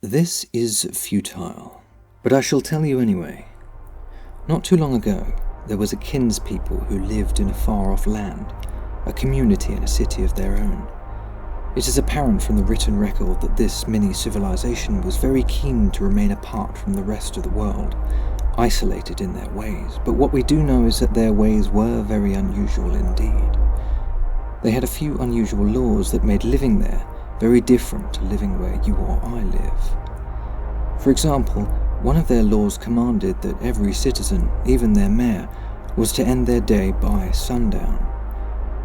This is futile, but I shall tell you anyway. Not too long ago, there was a kinspeople who lived in a far-off land, a community in a city of their own. It is apparent from the written record that this mini-civilization was very keen to remain apart from the rest of the world, isolated in their ways, but what we do know is that their ways were very unusual indeed. They had a few unusual laws that made living there very different to living where you or I live. For example, one of their laws commanded that every citizen, even their mayor, was to end their day by sundown.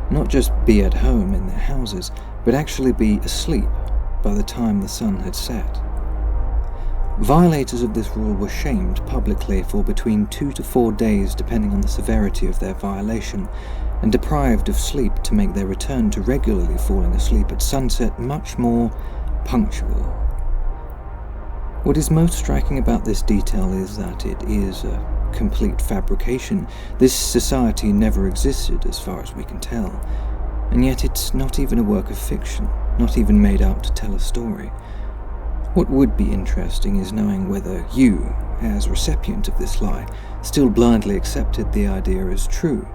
Not just be at home in their houses, but actually be asleep by the time the sun had set. Violators of this rule were shamed publicly for between 2 to 4 days depending on the severity of their violation, and deprived of sleep to make their return to regularly falling asleep at sunset much more punctual. What is most striking about this detail is that it is a complete fabrication. This society never existed as far as we can tell, and yet it's not even a work of fiction, not even made out to tell a story. What would be interesting is knowing whether you, as recipient of this lie, still blindly accepted the idea as true.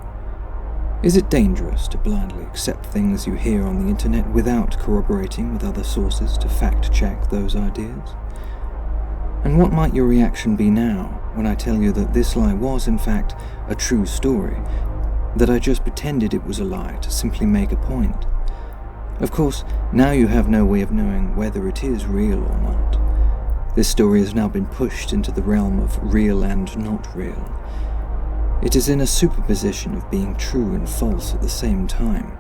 Is it dangerous to blindly accept things you hear on the internet without corroborating with other sources to fact-check those ideas? And what might your reaction be now when I tell you that this lie was, in fact, a true story, that I just pretended it was a lie to simply make a point? Of course, now you have no way of knowing whether it is real or not. This story has now been pushed into the realm of real and not real. It is in a superposition of being true and false at the same time.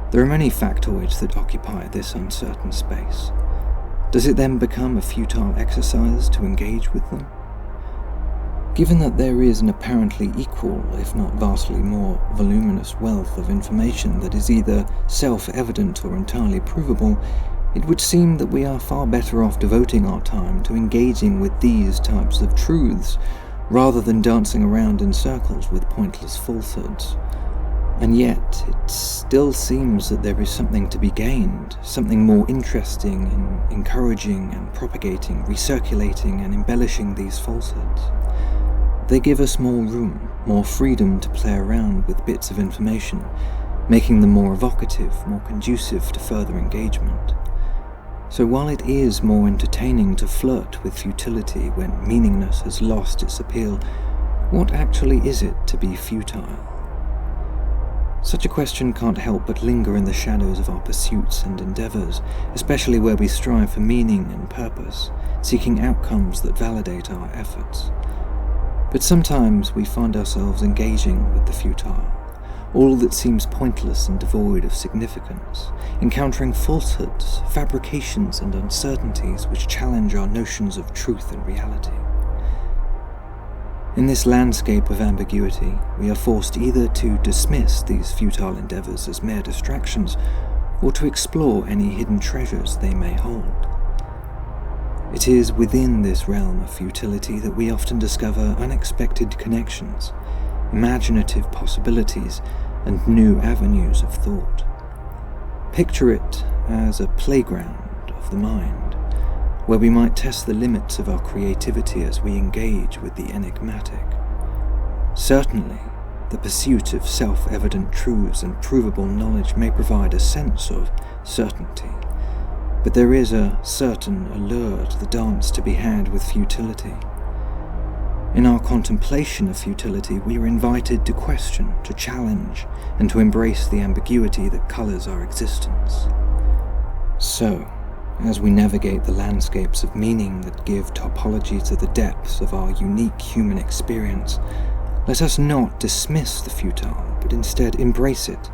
There are many factoids that occupy this uncertain space. Does it then become a futile exercise to engage with them? Given that there is an apparently equal, if not vastly more voluminous wealth of information that is either self-evident or entirely provable, it would seem that we are far better off devoting our time to engaging with these types of truths, rather than dancing around in circles with pointless falsehoods. And yet, it still seems that there is something to be gained, something more interesting in encouraging and propagating, recirculating and embellishing these falsehoods. They give us more room, more freedom to play around with bits of information, making them more evocative, more conducive to further engagement. So while it is more entertaining to flirt with futility when meaningness has lost its appeal, what actually is it to be futile? Such a question can't help but linger in the shadows of our pursuits and endeavors, especially where we strive for meaning and purpose, seeking outcomes that validate our efforts. But sometimes we find ourselves engaging with the futile, all that seems pointless and devoid of significance, encountering falsehoods, fabrications and uncertainties which challenge our notions of truth and reality. In this landscape of ambiguity, we are forced either to dismiss these futile endeavors as mere distractions, or to explore any hidden treasures they may hold. It is within this realm of futility that we often discover unexpected connections, imaginative possibilities, and new avenues of thought. Picture it as a playground of the mind, where we might test the limits of our creativity as we engage with the enigmatic. Certainly, the pursuit of self-evident truths and provable knowledge may provide a sense of certainty, but there is a certain allure to the dance to be had with futility. In our contemplation of futility, we are invited to question, to challenge, and to embrace the ambiguity that colours our existence. So, as we navigate the landscapes of meaning that give topology to the depths of our unique human experience, let us not dismiss the futile, but instead embrace it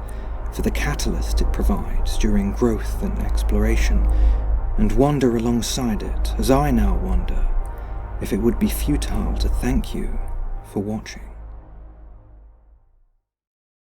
for the catalyst it provides during growth and exploration, and wander alongside it, as I now wonder, if it would be futile to thank you for watching.